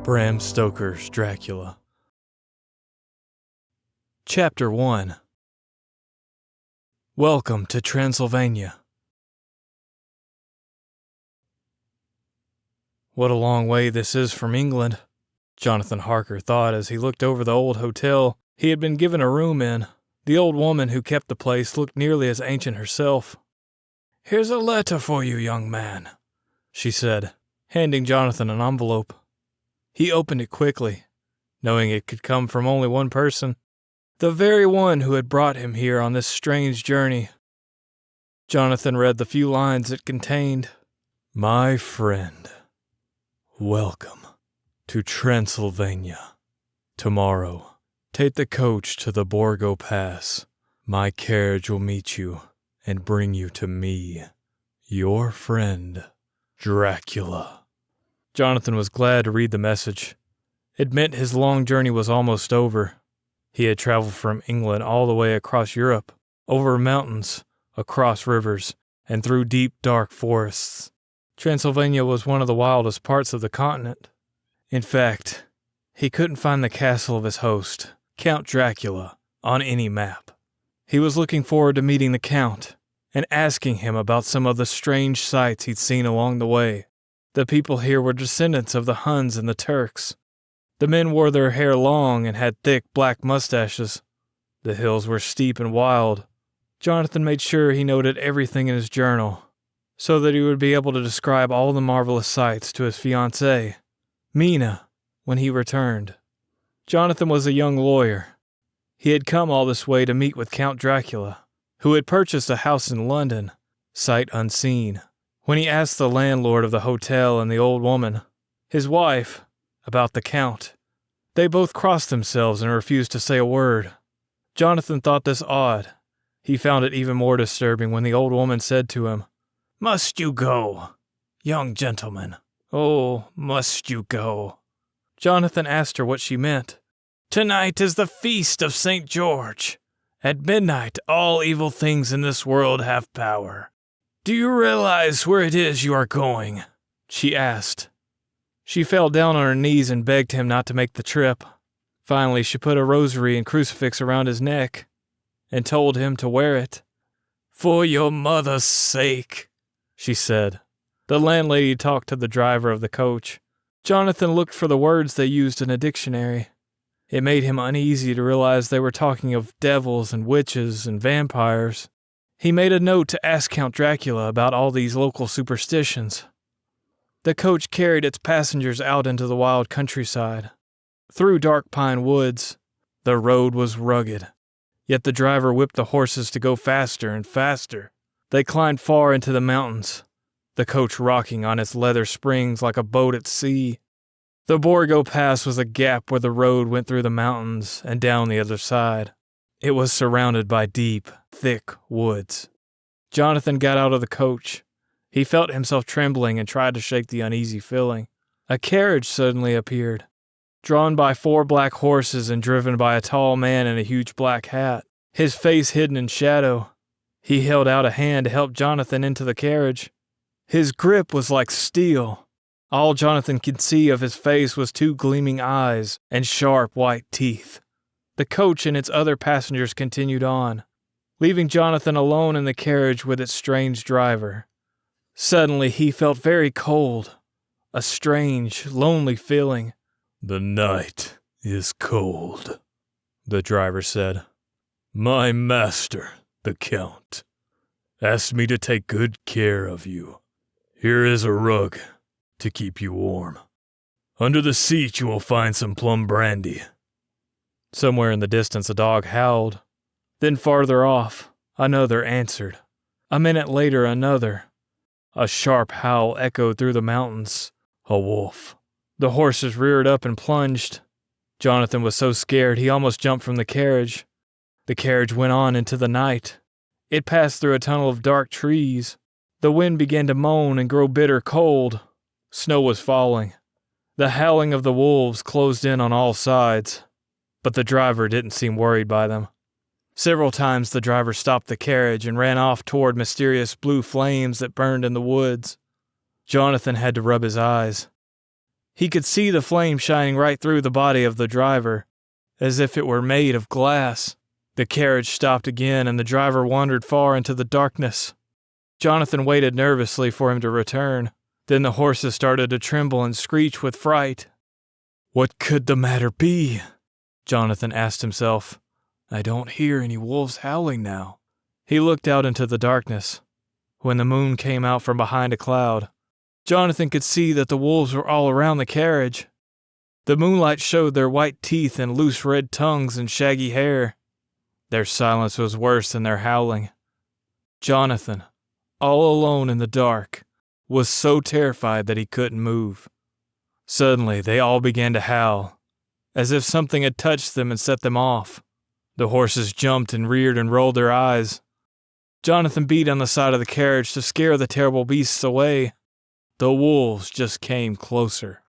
Bram Stoker's Dracula. Chapter 1. Welcome to Transylvania. What a long way this is from England, Jonathan Harker thought as he looked over the old hotel he had been given a room in. The old woman who kept the place looked nearly as ancient herself. "Here's a letter for you, young man," she said, handing Jonathan an envelope. He opened it quickly, knowing it could come from only one person, the very one who had brought him here on this strange journey. Jonathan read the few lines it contained. "My friend, welcome to Transylvania. Tomorrow, take the coach to the Borgo Pass. My carriage will meet you and bring you to me, your friend, Dracula." Jonathan was glad to read the message. It meant his long journey was almost over. He had traveled from England all the way across Europe, over mountains, across rivers, and through deep, dark forests. Transylvania was one of the wildest parts of the continent. In fact, he couldn't find the castle of his host, Count Dracula, on any map. He was looking forward to meeting the Count and asking him about some of the strange sights he'd seen along the way. The people here were descendants of the Huns and the Turks. The men wore their hair long and had thick black mustaches. The hills were steep and wild. Jonathan made sure he noted everything in his journal, so that he would be able to describe all the marvelous sights to his fiancée, Mina, when he returned. Jonathan was a young lawyer. He had come all this way to meet with Count Dracula, who had purchased a house in London, sight unseen. When he asked the landlord of the hotel and the old woman, his wife, about the Count, they both crossed themselves and refused to say a word. Jonathan thought this odd. He found it even more disturbing when the old woman said to him, "Must you go, young gentleman? Oh, must you go?" Jonathan asked her what she meant. "Tonight is the feast of St. George. At midnight, all evil things in this world have power. Do you realize where it is you are going?" she asked. She fell down on her knees and begged him not to make the trip. Finally, she put a rosary and crucifix around his neck and told him to wear it. "For your mother's sake," she said. The landlady talked to the driver of the coach. Jonathan looked for the words they used in a dictionary. It made him uneasy to realize they were talking of devils and witches and vampires. He made a note to ask Count Dracula about all these local superstitions. The coach carried its passengers out into the wild countryside, through dark pine woods. The road was rugged, yet the driver whipped the horses to go faster and faster. They climbed far into the mountains, the coach rocking on its leather springs like a boat at sea. The Borgo Pass was a gap where the road went through the mountains and down the other side. It was surrounded by deep, thick woods. Jonathan got out of the coach. He felt himself trembling and tried to shake the uneasy feeling. A carriage suddenly appeared, drawn by 4 black horses and driven by a tall man in a huge black hat, his face hidden in shadow. He held out a hand to help Jonathan into the carriage. His grip was like steel. All Jonathan could see of his face was 2 gleaming eyes and sharp white teeth. The coach and its other passengers continued on, leaving Jonathan alone in the carriage with its strange driver. Suddenly he felt very cold, a strange, lonely feeling. "The night is cold," the driver said. "My master, the Count, asked me to take good care of you. Here is a rug to keep you warm. Under the seat you will find some plum brandy." Somewhere in the distance a dog howled. Then farther off, another answered. A minute later, another. A sharp howl echoed through the mountains. A wolf. The horses reared up and plunged. Jonathan was so scared he almost jumped from the carriage. The carriage went on into the night. It passed through a tunnel of dark trees. The wind began to moan and grow bitter cold. Snow was falling. The howling of the wolves closed in on all sides, but the driver didn't seem worried by them. Several times the driver stopped the carriage and ran off toward mysterious blue flames that burned in the woods. Jonathan had to rub his eyes. He could see the flame shining right through the body of the driver, as if it were made of glass. The carriage stopped again, and the driver wandered far into the darkness. Jonathan waited nervously for him to return. Then the horses started to tremble and screech with fright. "What could the matter be?" Jonathan asked himself. "I don't hear any wolves howling now." He looked out into the darkness. When the moon came out from behind a cloud, Jonathan could see that the wolves were all around the carriage. The moonlight showed their white teeth and loose red tongues and shaggy hair. Their silence was worse than their howling. Jonathan, all alone in the dark, was so terrified that he couldn't move. Suddenly, they all began to howl, as if something had touched them and set them off. The horses jumped and reared and rolled their eyes. Jonathan beat on the side of the carriage to scare the terrible beasts away. The wolves just came closer.